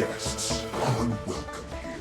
guests are welcome here.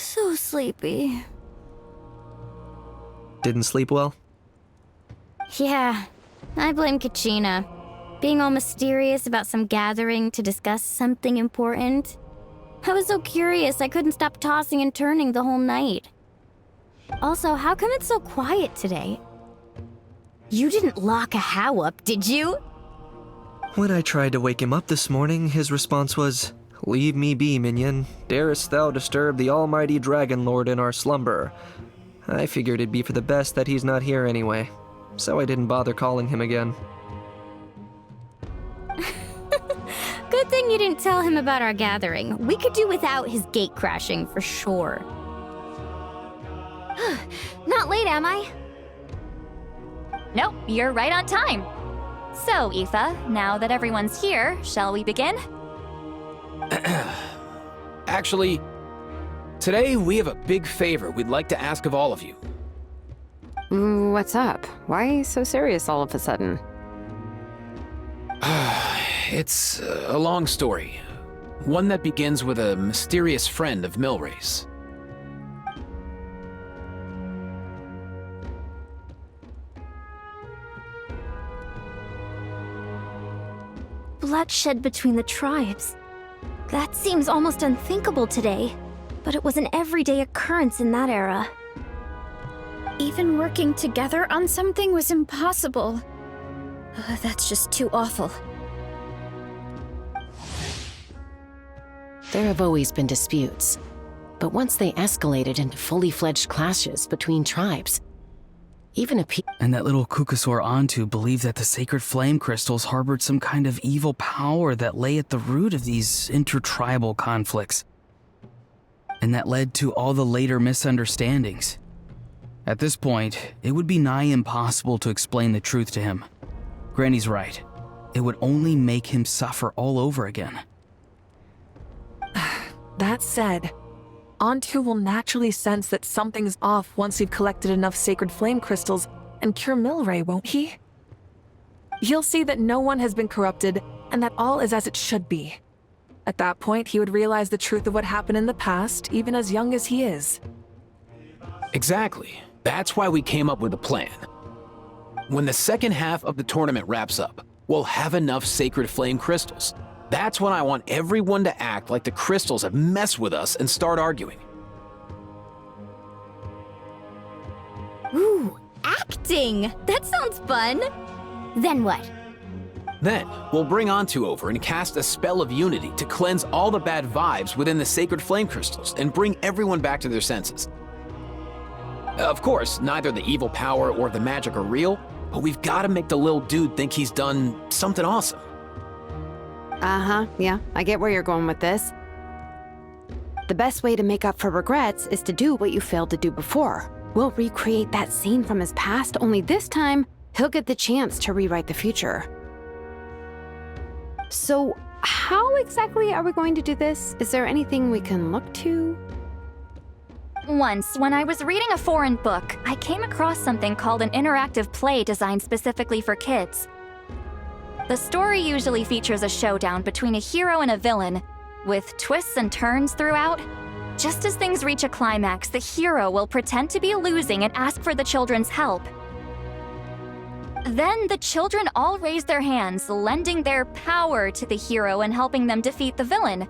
So sleepy. Didn't sleep well? Yeah, I blame Kachina. Being all mysterious about some gathering to discuss something important. I was so curious I couldn't stop tossing and turning the whole night. Also, how come it's so quiet today? You didn't lock a How up, did you? When I tried to wake him up this morning, his response was, "Leave me be, minion. Darest thou disturb the almighty Dragon Lord in our slumber?" I figured it'd be for the best that he's not here anyway, so I didn't bother calling him again. Good thing you didn't tell him about our gathering. We could do without his gate crashing for sure. Not late, am I? Nope, you're right on time. So, Aoife, now that everyone's here, shall we begin? Actually, today we have a big favor we'd like to ask of all of you. What's up? Why so serious all of a sudden? It's a long story. One that begins with a mysterious friend of Milray's. Bloodshed between the tribes. That seems almost unthinkable today, but it was an everyday occurrence in that era. Even working together on something was impossible. That's just too awful. There have always been disputes, but once they escalated into fully fledged clashes between tribes, even a And that little Kukasaur Antu believed that the sacred flame crystals harbored some kind of evil power that lay at the root of these intertribal conflicts. And that led to all the later misunderstandings. At this point, it would be nigh impossible to explain the truth to him. Granny's right. It would only make him suffer all over again. That said, Antu will naturally sense that something's off once you've collected enough sacred flame crystals and cure Milray, won't he? He'll see that no one has been corrupted and that all is as it should be. At that point, he would realize the truth of what happened in the past, even as young as he is. Exactly. That's why we came up with a plan. When the second half of the tournament wraps up, we'll have enough sacred flame crystals. That's when I want everyone to act like the crystals have messed with us and start arguing. Ooh, acting! That sounds fun! Then what? Then, we'll bring Antu over and cast a spell of unity to cleanse all the bad vibes within the sacred flame crystals and bring everyone back to their senses. Of course, neither the evil power or the magic are real, but we've got to make the little dude think he's done something awesome. Yeah, I get where you're going with this. The best way to make up for regrets is to do what you failed to do before. We'll recreate that scene from his past, only this time, he'll get the chance to rewrite the future. So, how exactly are we going to do this? Is there anything we can look to? Once, when I was reading a foreign book, I came across something called an interactive play designed specifically for kids. The story usually features a showdown between a hero and a villain, with twists and turns throughout. Just as things reach a climax, the hero will pretend to be losing and ask for the children's help. Then the children all raise their hands, lending their power to the hero and helping them defeat the villain.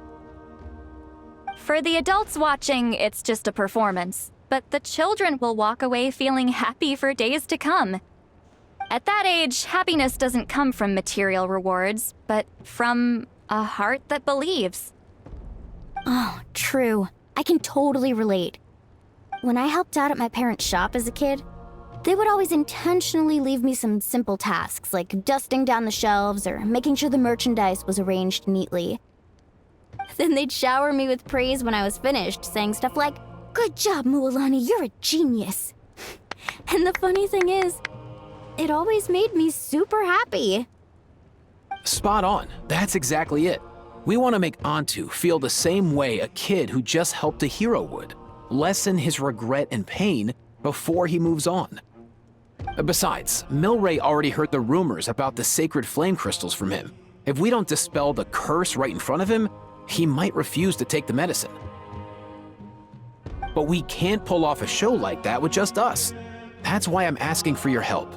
For the adults watching, it's just a performance, but the children will walk away feeling happy for days to come. At that age, happiness doesn't come from material rewards, but from a heart that believes. Oh, true. I can totally relate. When I helped out at my parents' shop as a kid, they would always intentionally leave me some simple tasks like dusting down the shelves or making sure the merchandise was arranged neatly. Then they'd shower me with praise when I was finished, saying stuff like, "Good job, Mualani, you're a genius." And the funny thing is, it always made me super happy. Spot on. That's exactly it. We want to make Antu feel the same way a kid who just helped a hero would. Lessen his regret and pain before he moves on. Besides, Milray already heard the rumors about the sacred flame crystals from him. If we don't dispel the curse right in front of him, he might refuse to take the medicine. But we can't pull off a show like that with just us. That's why I'm asking for your help.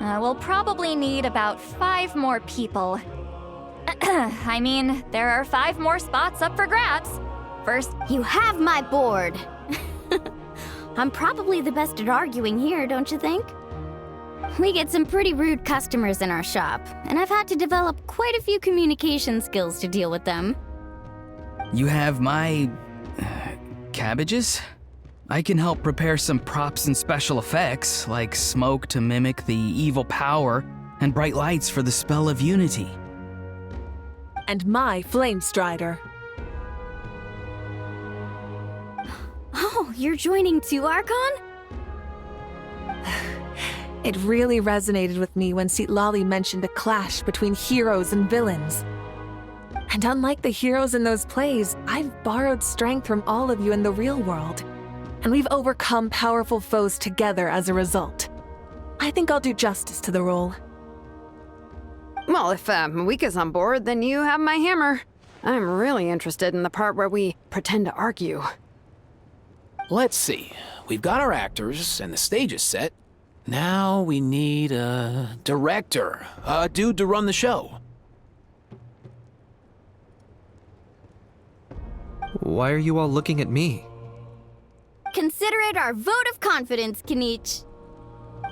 We'll probably need about 5 more people. I mean, there are 5 more spots up for grabs. First, You have my board. I'm probably the best at arguing here, don't you think? We get some pretty rude customers in our shop, and I've had to develop quite a few communication skills to deal with them. You have my... cabbages? I can help prepare some props and special effects, like smoke to mimic the evil power, and bright lights for the spell of unity. And my Flame Strider. Oh, you're joining too, Archon? It really resonated with me when Citlali mentioned a clash between heroes and villains. And unlike the heroes in those plays, I've borrowed strength from all of you in the real world. And we've overcome powerful foes together as a result. I think I'll do justice to the role. Well, if Mawika's on board, then you have my hammer. I'm really interested in the part where we pretend to argue. Let's see. We've got our actors and the stage is set. Now we need a director, a dude to run the show. Why are you all looking at me? Consider it our vote of confidence, Kanich.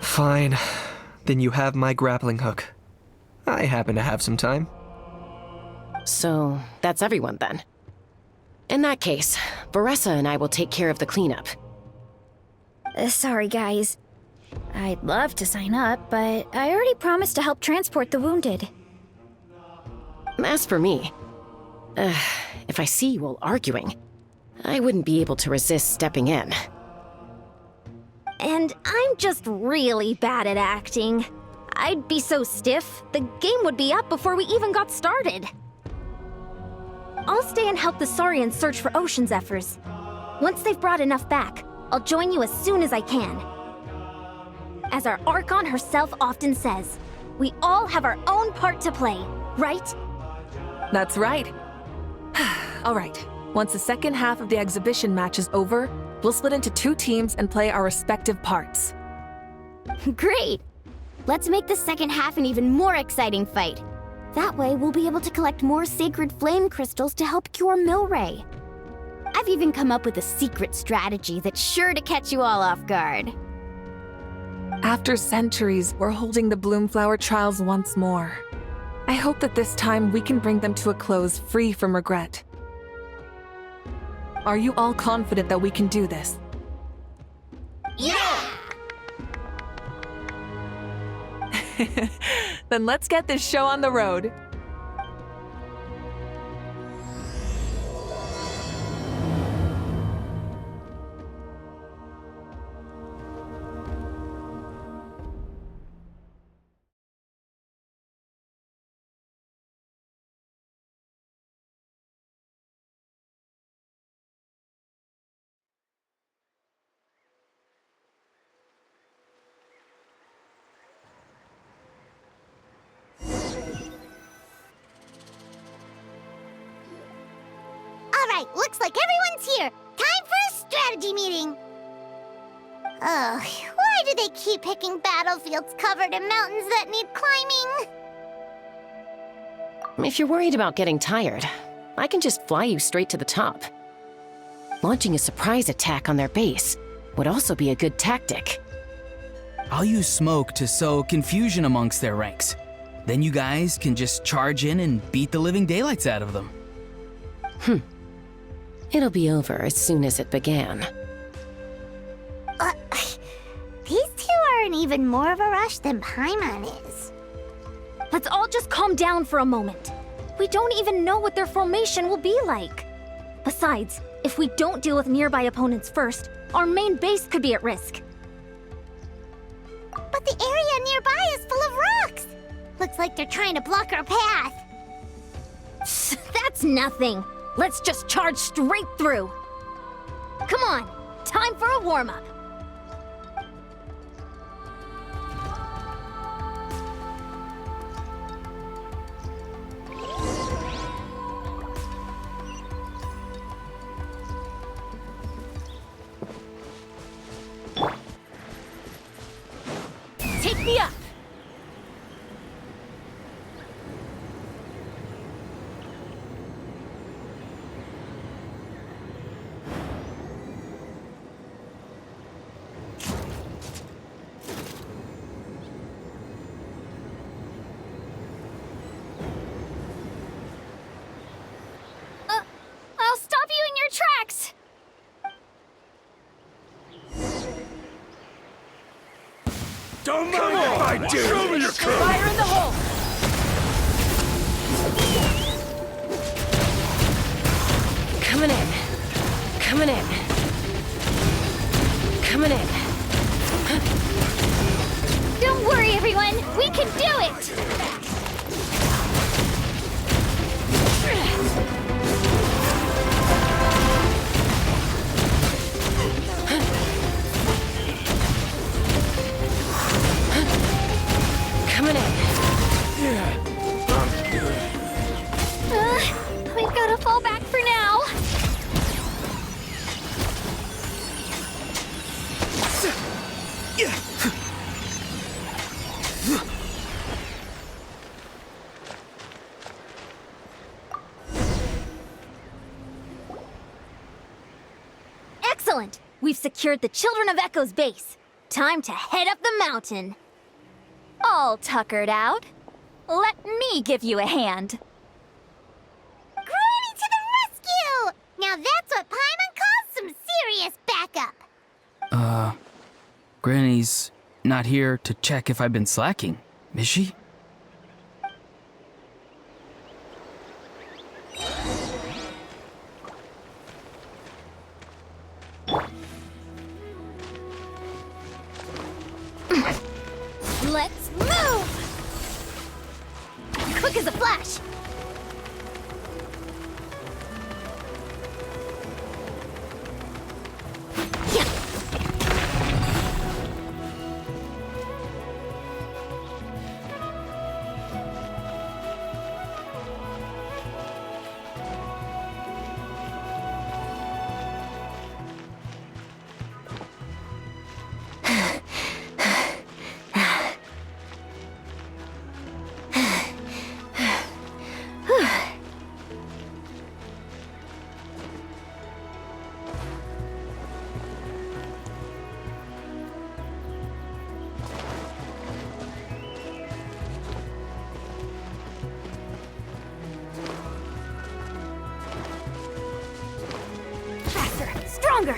Fine. Then you have my grappling hook. I happen to have some time. So, that's everyone then. In that case, Varessa and I will take care of the cleanup. Sorry, guys. I'd love to sign up, but I already promised to help transport the wounded. As for me, if I see you all arguing, I wouldn't be able to resist stepping in. And I'm just really bad at acting. I'd be so stiff, the game would be up before we even got started. I'll stay and help the Saurians search for ocean zephyrs. Once they've brought enough back, I'll join you as soon as I can. As our Archon herself often says, we all have our own part to play, right? That's right. All right. Once the second half of the exhibition match is over, we'll split into 2 teams and play our respective parts. Great! Let's make the second half an even more exciting fight. That way, we'll be able to collect more sacred flame crystals to help cure Milray. I've even come up with a secret strategy that's sure to catch you all off guard. After centuries, we're holding the Bloomflower trials once more. I hope that this time we can bring them to a close free from regret. Are you all confident that we can do this? Yeah! Then let's get this show on the road. All right, looks like everyone's here. Time for a strategy meeting. Ugh, why do they keep picking battlefields covered in mountains that need climbing? If you're worried about getting tired, I can just fly you straight to the top. Launching a surprise attack on their base would also be a good tactic. I'll use smoke to sow confusion amongst their ranks. Then you guys can just charge in and beat the living daylights out of them. It'll be over as soon as it began. These 2 are in even more of a rush than Paimon is. Let's all just calm down for a moment. We don't even know what their formation will be like. Besides, if we don't deal with nearby opponents first, our main base could be at risk. But the area nearby is full of rocks. Looks like they're trying to block our path. That's nothing. Let's just charge straight through. Come on, time for a warm-up. Take me up. I'll stop you in your tracks! Don't mind if I do! Show me your courage! Fire in the hole! Coming in. Coming in. Coming in. Don't worry, everyone. We can do it. Coming in. We've got to fall back for now. Excellent! We've secured the Children of Echo's base. Time to head up the mountain. All tuckered out. Let me give you a hand. Granny to the rescue! Now that's what Paimon calls some serious backup. Granny's not here to check if I've been slacking, is she? Let's move! Quick as a flash! stronger!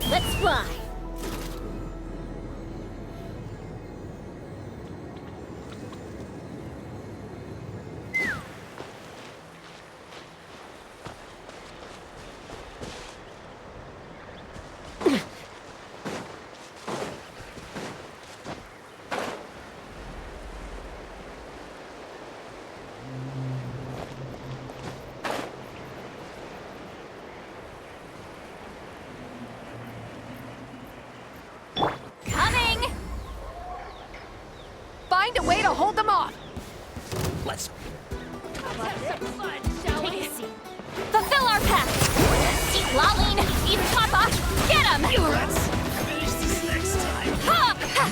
Let's fly! Coming! Find a way to hold them off! Let's. Take a seat. Fulfill our pact! Eat Laline! Eat Papa! Get him! Let's finish this next time. Ha! Ha!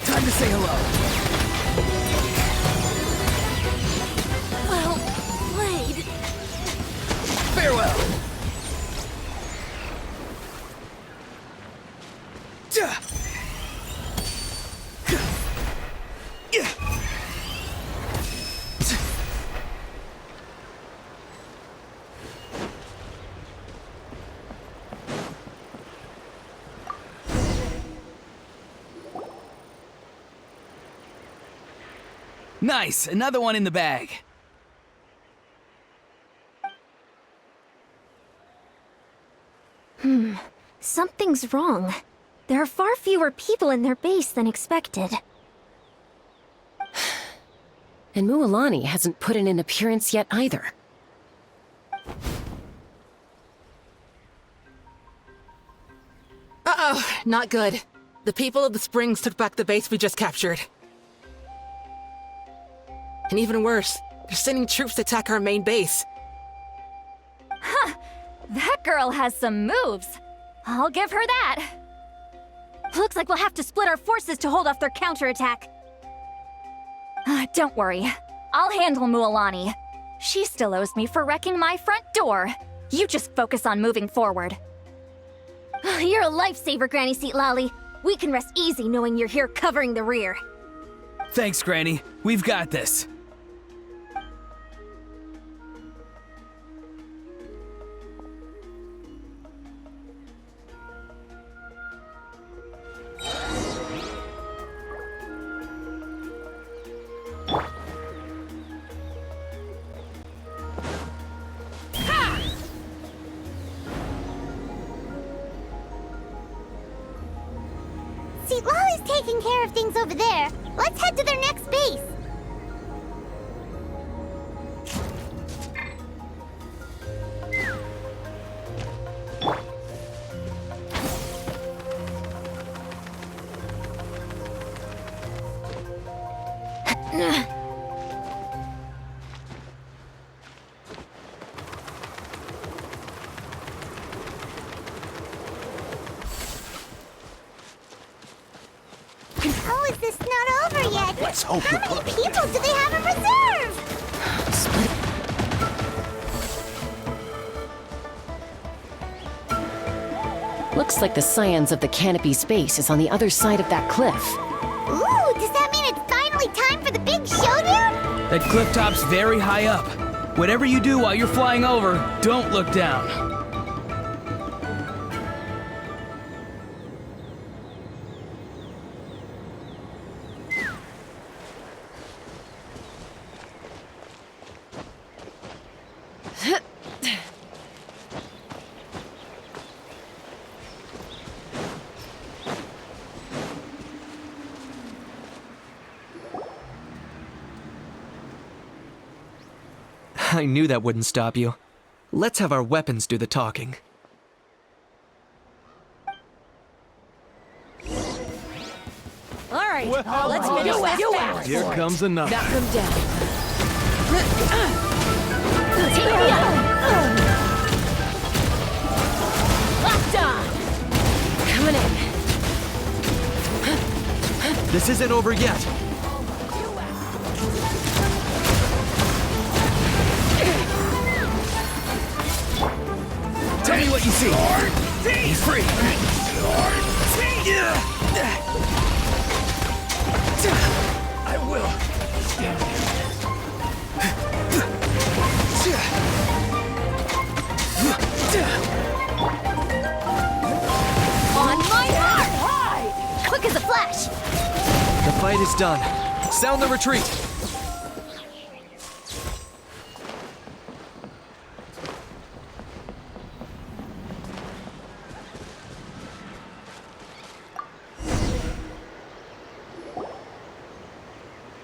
Time to say hello. Well played. Farewell. Nice, another one in the bag. Something's wrong. There are far fewer people in their base than expected. And Mualani hasn't put in an appearance yet either. Uh-oh, not good. The people of the Springs took back the base we just captured. And even worse, they're sending troops to attack our main base. That girl has some moves. I'll give her that. Looks like we'll have to split our forces to hold off their counterattack. Don't worry. I'll handle Mualani. She still owes me for wrecking my front door. You just focus on moving forward. You're a lifesaver, Granny Seat Lolly. We can rest easy knowing you're here covering the rear. Thanks, Granny. We've got this. See, Lolly's taking care of things over there. Let's head to their next base. Oh, is this not over yet? Let's hope How you're many people do they have in reserve? Looks like the Scions of the Canopy Space is on the other side of that cliff. Ooh, does that mean it's finally time for the big showdown? That cliff top's very high up. Whatever you do while you're flying over, don't look down. I knew that wouldn't stop you. Let's have our weapons do the talking. All right, let's finish this fast. Here comes another. Knock them down. Take me out! This isn't over yet. Tell me what you see. He's free. I will. On my mark! Quick as a flash! The fight is done. Sound the retreat.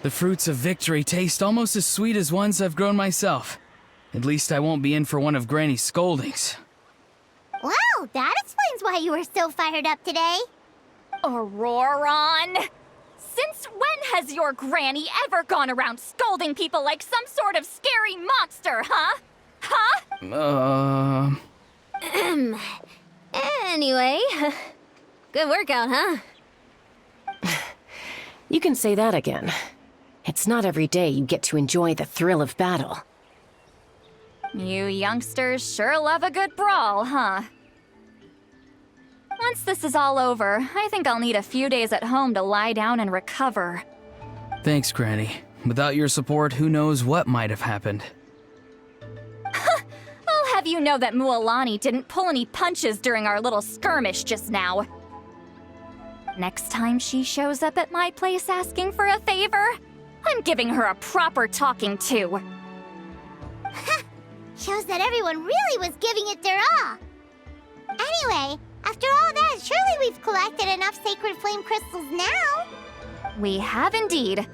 The fruits of victory taste almost as sweet as ones I've grown myself. At least I won't be in for one of Granny's scoldings. Wow, that explains why you were so fired up today. Auroron! Since when has your granny ever gone around scolding people like some sort of scary monster, huh? Huh? Anyway, good workout, huh? You can say that again. It's not every day you get to enjoy the thrill of battle. You youngsters sure love a good brawl, huh? Once this is all over, I think I'll need a few days at home to lie down and recover. Thanks, Granny. Without your support, who knows what might have happened. I'll have you know that Mualani didn't pull any punches during our little skirmish just now. Next time she shows up at my place asking for a favor, I'm giving her a proper talking to. Shows that everyone really was giving it their all. Anyway, after all that, surely we've collected enough sacred flame crystals now. We have indeed.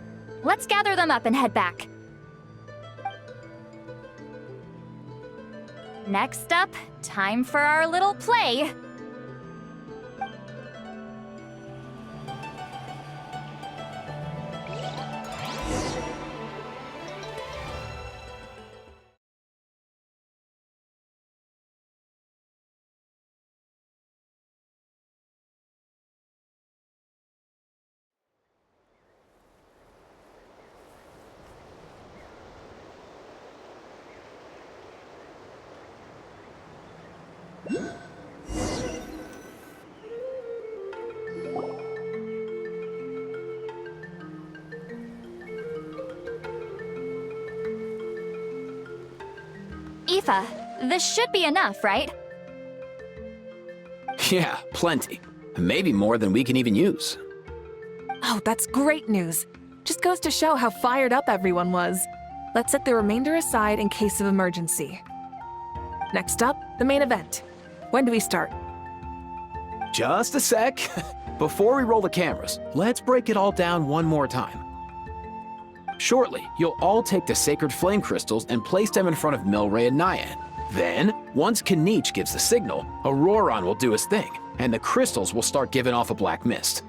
Let's gather them up and head back. Next up, time for our little play. Aoife, this should be enough, right? Yeah, plenty. Maybe more than we can even use. Oh, that's great news. Just goes to show how fired up everyone was. Let's set the remainder aside in case of emergency. Next up, the main event. When do we start? Just a sec. Before we roll the cameras, let's break it all down one more time. Shortly, you'll all take the sacred flame crystals and place them in front of Milray and Nyan. Then, once Kanich gives the signal, Auroron will do his thing, and the crystals will start giving off a black mist.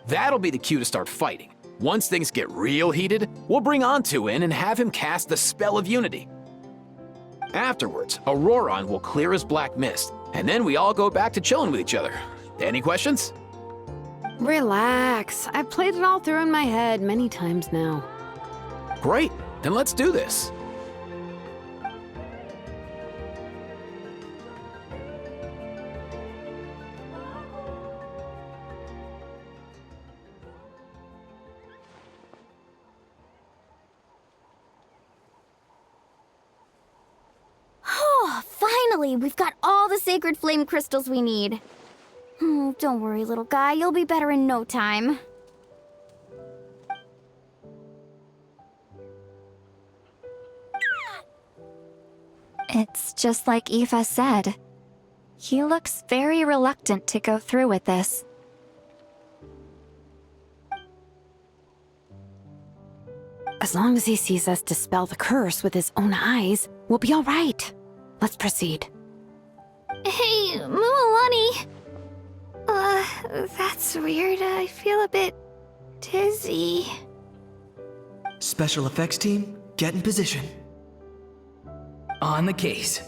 That'll be the cue to start fighting. Once things get real heated, we'll bring Antu in and have him cast the Spell of Unity. Afterwards, Auroron will clear his black mist, and then we all go back to chilling with each other. Any questions? Relax. I've played it all through in my head many times now. Great, then let's do this. Oh, finally! We've got all the sacred flame crystals we need. Oh, don't worry, little guy. You'll be better in no time. It's just like Aoife said. He looks very reluctant to go through with this. As long as he sees us dispel the curse with his own eyes, we'll be all right. Let's proceed. Hey, Mualani. That's weird. I feel a bit dizzy. Special effects team, get in position. On the case.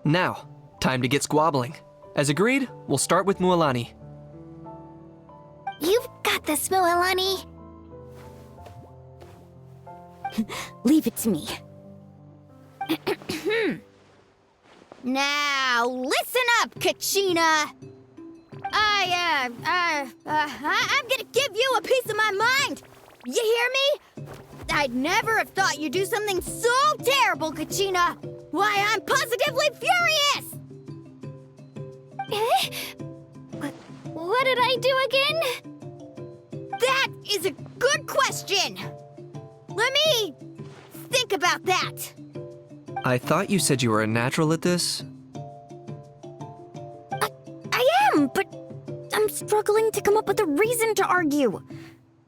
Now, time to get squabbling. As agreed, we'll start with Mualani. You've got this, Mualani. Leave it to me. Now, listen up, Kachina. I'm gonna give you a piece of my mind. You hear me? I'd never have thought you'd do something so terrible, Kachina. Why, I'm positively furious! What did I do again? That is a good question. Let me think about that. I thought you said you were a natural at this. I am, but I'm struggling to come up with a reason to argue.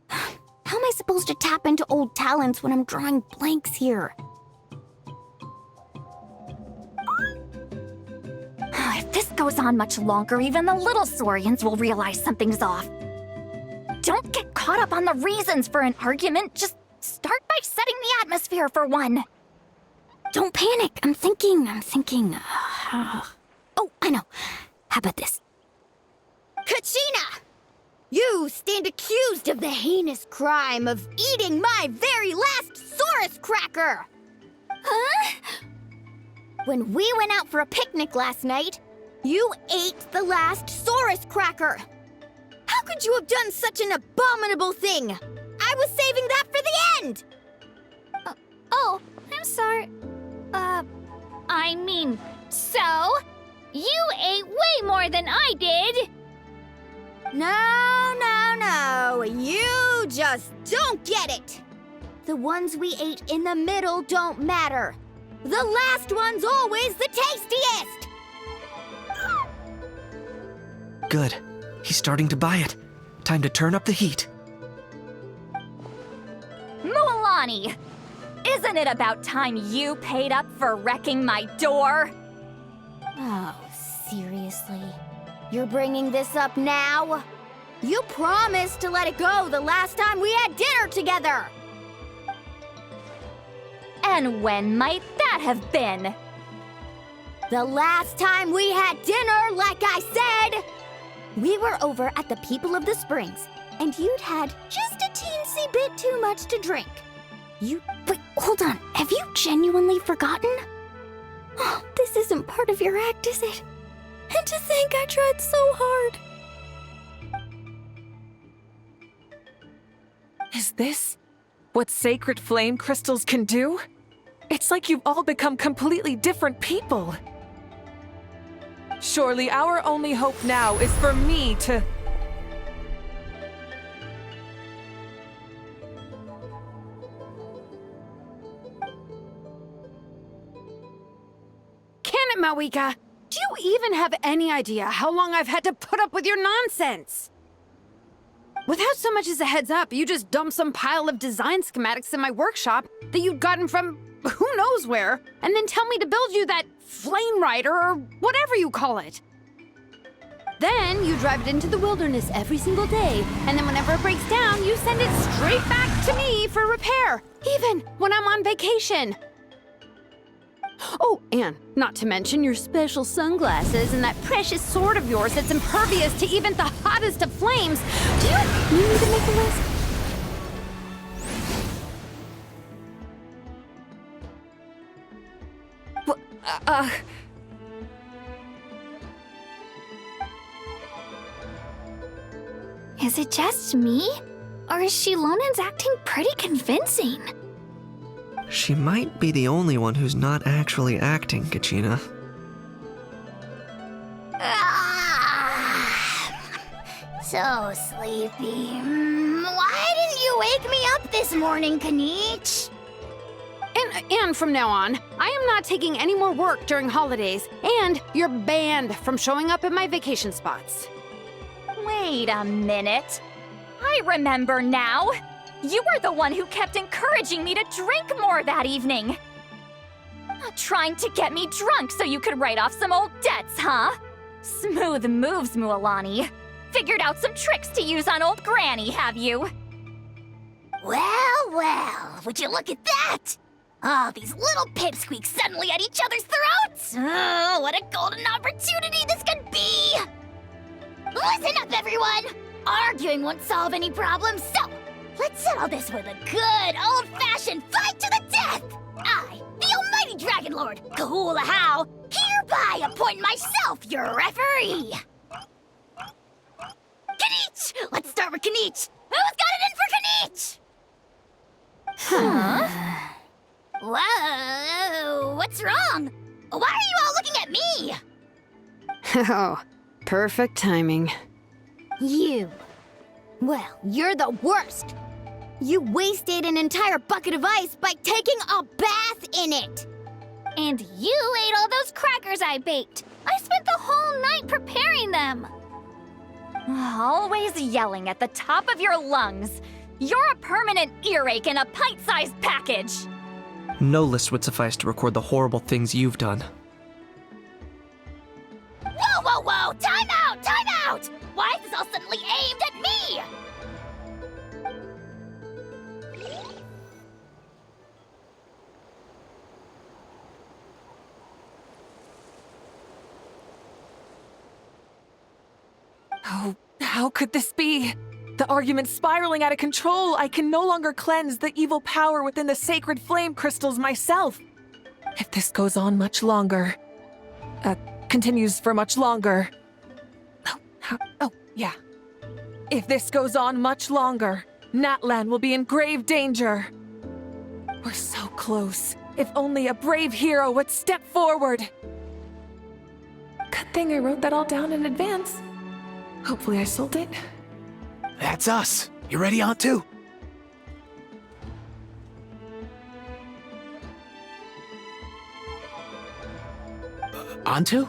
How am I supposed to tap into old talents when I'm drawing blanks here? If this goes on much longer, even the little Saurians will realize something's off. Don't get caught up on the reasons for an argument. Just start by setting the atmosphere for one. Don't panic. I'm thinking. Oh, I know. How about this? Kachina! You stand accused of the heinous crime of eating my very last Saurus cracker! Huh? When we went out for a picnic last night, you ate the last Saurus cracker! How could you have done such an abominable thing? I was saving that for the end! Oh, I'm sorry. I mean, so? You ate way more than I did! No. You just don't get it! The ones we ate in the middle don't matter. The last one's always the tastiest! Good. He's starting to buy it. Time to turn up the heat. Mualani! Isn't it about time you paid up for wrecking my door? Oh, seriously? You're bringing this up now? You promised to let it go the last time we had dinner together! And when might that have been? The last time we had dinner, like I said! We were over at the People of the Springs, and you'd had just a teensy bit too much to drink. Wait, hold on. Have you genuinely forgotten? Oh, this isn't part of your act, is it? And to think I tried so hard. Is this what sacred flame crystals can do? It's like you've all become completely different people. Surely our only hope now is for me to... Can it, Mawika? Do you even have any idea how long I've had to put up with your nonsense? Without so much as a heads up, you just dumped some pile of design schematics in my workshop that you'd gotten from who knows where, and then tell me to build you that flame rider or whatever you call it. Then you drive it into the wilderness every single day, and then whenever it breaks down, you send it straight back to me for repair, even when I'm on vacation. Oh, and not to mention your special sunglasses and that precious sword of yours that's impervious to even the hottest of flames. Do you need me to make a list? Is it just me? Or is Shilonen's acting pretty convincing? She might be the only one who's not actually acting, Kachina. So sleepy. Why didn't you wake me up this morning, Kanich? And from now on, I am not taking any more work during holidays, and you're banned from showing up at my vacation spots. Wait a minute. I remember now. You were the one who kept encouraging me to drink more that evening. Trying to get me drunk so you could write off some old debts, huh? Smooth moves, Mualani. Figured out some tricks to use on old Granny, have you? Well, would you look at that? Oh, these little pipsqueaks suddenly at each other's throats! Oh, what a golden opportunity this could be! Listen up, everyone! Arguing won't solve any problems, so let's settle this with a good old-fashioned fight to the death! I, the almighty Dragon Lord, Kahula, hereby appoint myself your referee! Kanich! Let's start with Kanich! Who's got it in for Kanich? Huh? Whoa, what's wrong? Why are you all looking at me? Oh, perfect timing. You. Well, you're the worst. You wasted an entire bucket of ice by taking a bath in it. And you ate all those crackers I baked. I spent the whole night preparing them. Always yelling at the top of your lungs. You're a permanent earache in a pint-sized package. No list would suffice to record the horrible things you've done. Whoa, whoa, whoa! Time out! Time out! Why is this all suddenly aimed at me? Oh, how could this be? The argument's spiraling out of control. I can no longer cleanse the evil power within the sacred flame crystals myself. If this goes on much longer, continues for much longer. Yeah. If this goes on much longer, Natlan will be in grave danger. We're so close. If only a brave hero would step forward. Good thing I wrote that all down in advance. Hopefully I sold it. That's us. You ready, Antu? Antu?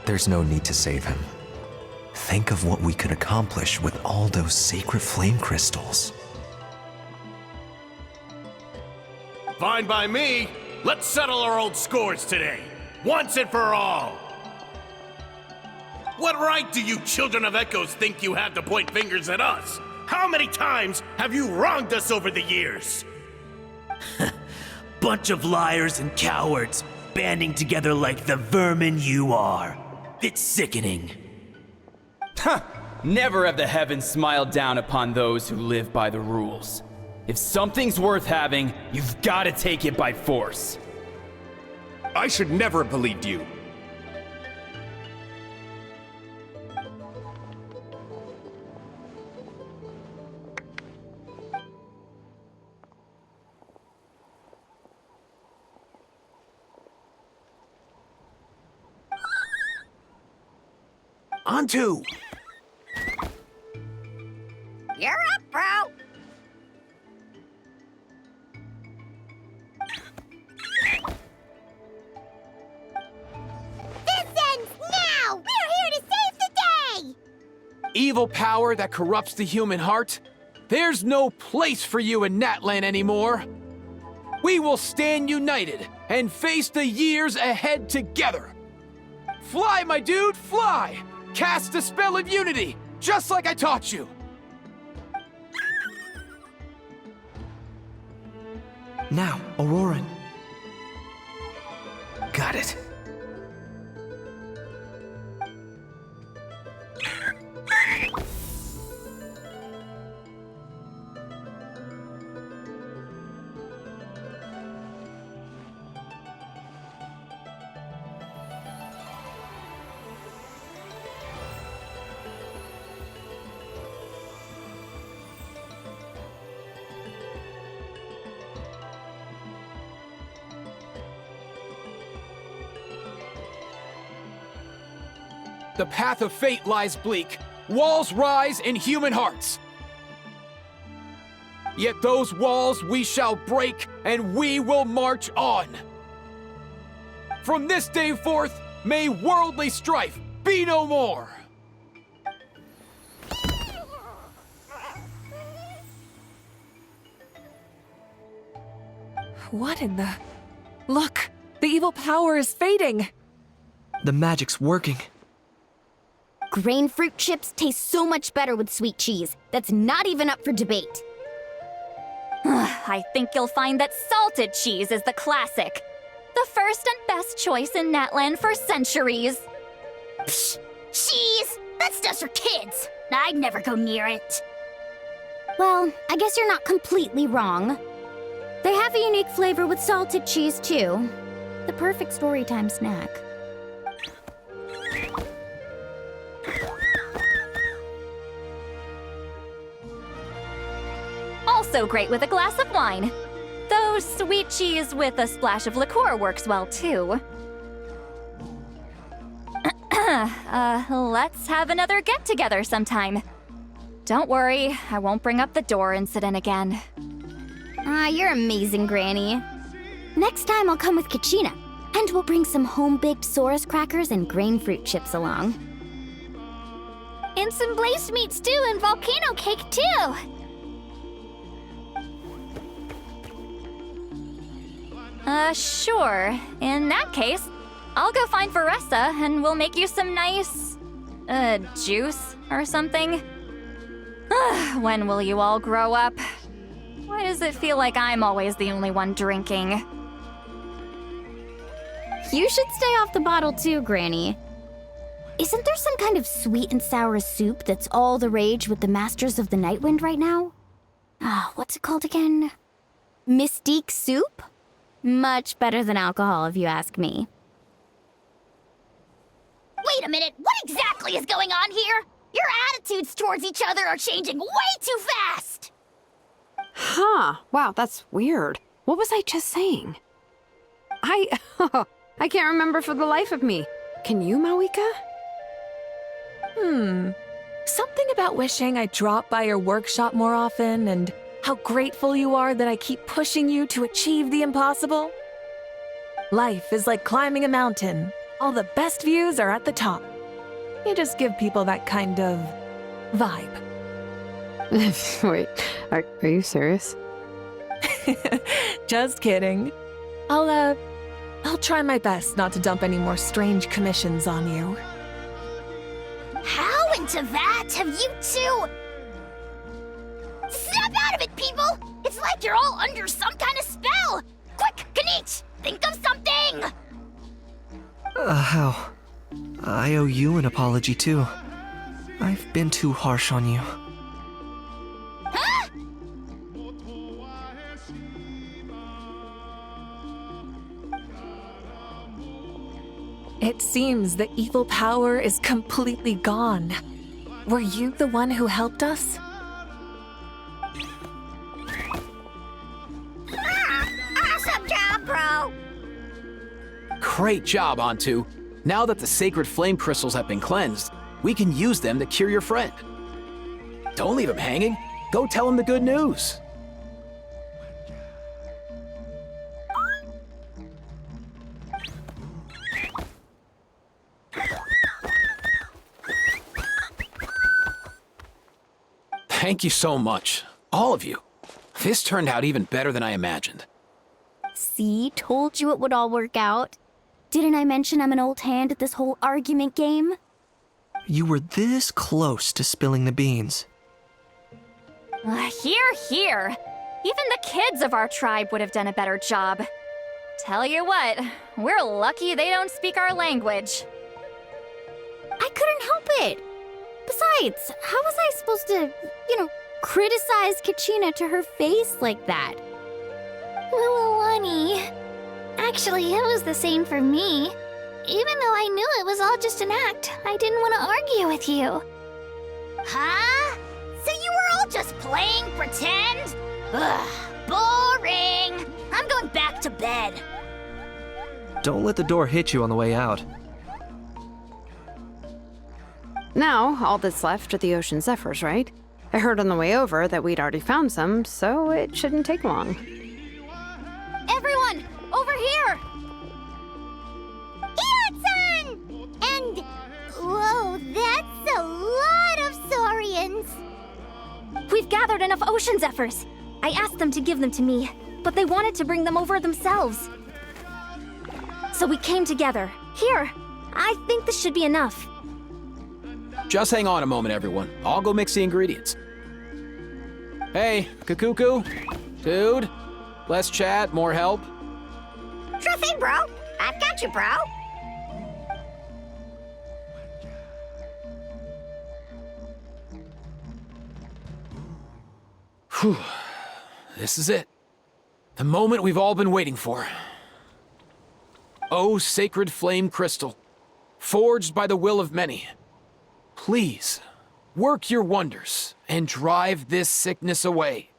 There's no need to save him. Think of what we could accomplish with all those sacred flame crystals. Fine by me. Let's settle our old scores today, once and for all. What right do you children of Echoes think you have to point fingers at us? How many times have you wronged us over the years? Bunch of liars and cowards, banding together like the vermin you are. It's sickening. Never have the heavens smiled down upon those who live by the rules. If something's worth having, you've got to take it by force. I should never have believed you. Antu! You're up, bro. This ends now! We're here to save the day! Evil power that corrupts the human heart? There's no place for you in Natlan anymore. We will stand united and face the years ahead together. Fly, my dude, fly! Cast a spell of unity, just like I taught you. Now, Auroran. Got it. The path of fate lies bleak. Walls rise in human hearts. Yet those walls we shall break, and we will march on. From this day forth, may worldly strife be no more. What in the... Look! The evil power is fading! The magic's working. Grain fruit chips taste so much better with sweet cheese. That's not even up for debate. I think you'll find that salted cheese is the classic. The first and best choice in Natland for centuries. Psh, cheese! That's just for kids. I'd never go near it. Well, I guess you're not completely wrong. They have a unique flavor with salted cheese, too. The perfect storytime snack. Also great with a glass of wine. Though sweet cheese with a splash of liqueur works well, too. Let's have another get-together sometime. Don't worry, I won't bring up the door incident again. You're amazing, Granny. Next time I'll come with Kachina, and we'll bring some home-baked Saurus crackers and grain fruit chips along. And some blazed meat stew and volcano cake, too! Sure. In that case, I'll go find Varessa and we'll make you some nice... juice or something. When will you all grow up? Why does it feel like I'm always the only one drinking? You should stay off the bottle too, Granny. Isn't there some kind of sweet and sour soup that's all the rage with the Masters of the Nightwind right now? What's it called again? Mystique soup? Much better than alcohol, if you ask me. Wait a minute, what exactly is going on here? Your attitudes towards each other are changing way too fast! Huh. Wow, that's weird. What was I just saying? I can't remember for the life of me. Can you, Mawika? Something about wishing I'd drop by your workshop more often, and how grateful you are that I keep pushing you to achieve the impossible. Life is like climbing a mountain. All the best views are at the top. You just give people that kind of vibe. Wait, are you serious? Just kidding. I'll try my best not to dump any more strange commissions on you. How into that have you two... Snap out of it, people! It's like you're all under some kind of spell! Quick, Kanich, think of something! How? I owe you an apology, too. I've been too harsh on you. Huh? It seems the evil power is completely gone. Were you the one who helped us? Awesome job, bro! Great job, Antu. Now that the sacred flame crystals have been cleansed, we can use them to cure your friend. Don't leave him hanging. Go tell him the good news. Thank you so much, all of you. This turned out even better than I imagined. See, told you it would all work out. Didn't I mention I'm an old hand at this whole argument game? You were this close to spilling the beans. Here. Even the kids of our tribe would have done a better job. Tell you what, we're lucky they don't speak our language. I couldn't help it. Besides, how was I supposed to, criticize Kachina to her face like that? Well, honey. Actually, it was the same for me. Even though I knew it was all just an act, I didn't want to argue with you. Huh? So you were all just playing pretend? Ugh, boring. I'm going back to bed. Don't let the door hit you on the way out. Now, all that's left are the ocean zephyrs, right? I heard on the way over that we'd already found some, so it shouldn't take long. Everyone, over here! Ian-san! And... whoa, that's a lot of saurians! We've gathered enough ocean zephyrs. I asked them to give them to me. but they wanted to bring them over themselves. So we came together. Here, I think this should be enough. Just hang on a moment, everyone. I'll go mix the ingredients. Hey, Kakuku? Dude? Less chat, more help? Sure thing, bro. I've got you, bro. Whew. This is it. The moment we've all been waiting for. Oh, sacred flame crystal, forged by the will of many, please, work your wonders and drive this sickness away.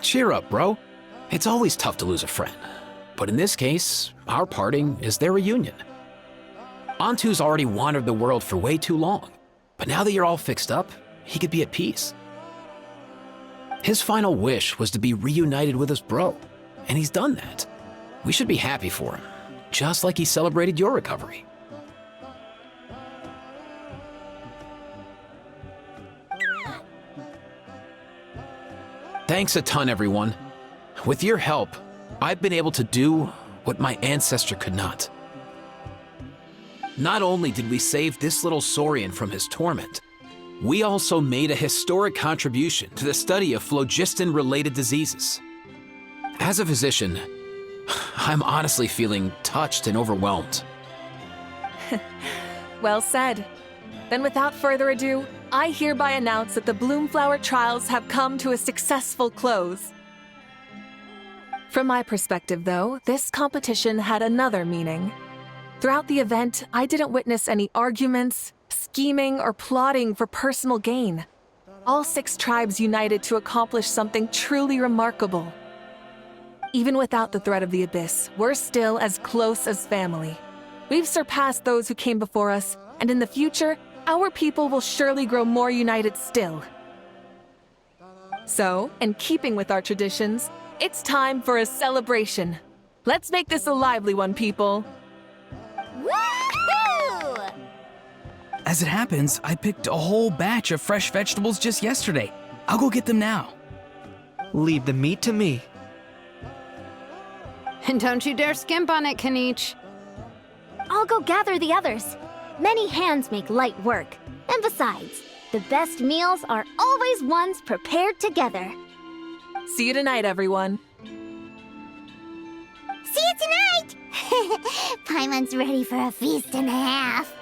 Cheer up, bro. It's always tough to lose a friend. But in this case, our parting is their reunion. Antu's already wandered the world for way too long, but now that you're all fixed up, he could be at peace. His final wish was to be reunited with his bro, and he's done that. We should be happy for him, just like he celebrated your recovery. Thanks a ton, everyone. With your help, I've been able to do what my ancestor could not. Not only did we save this little Saurian from his torment, we also made a historic contribution to the study of phlogiston-related diseases. As a physician, I'm honestly feeling touched and overwhelmed. Well said. Then without further ado, I hereby announce that the Bloomflower trials have come to a successful close. From my perspective, though, this competition had another meaning. Throughout the event, I didn't witness any arguments, scheming, or plotting for personal gain. All 6 tribes united to accomplish something truly remarkable. Even without the threat of the Abyss, we're still as close as family. We've surpassed those who came before us, and in the future, our people will surely grow more united still. So, in keeping with our traditions, It's time for a celebration. Let's make this a lively one, people. Woohoo! As it happens, I picked a whole batch of fresh vegetables just yesterday. I'll go get them now. Leave the meat to me. And don't you dare skimp on it, Kanich. I'll go gather the others. Many hands make light work. And besides, the best meals are always ones prepared together. See you tonight, everyone. See you tonight! Paimon's ready for a feast and a half.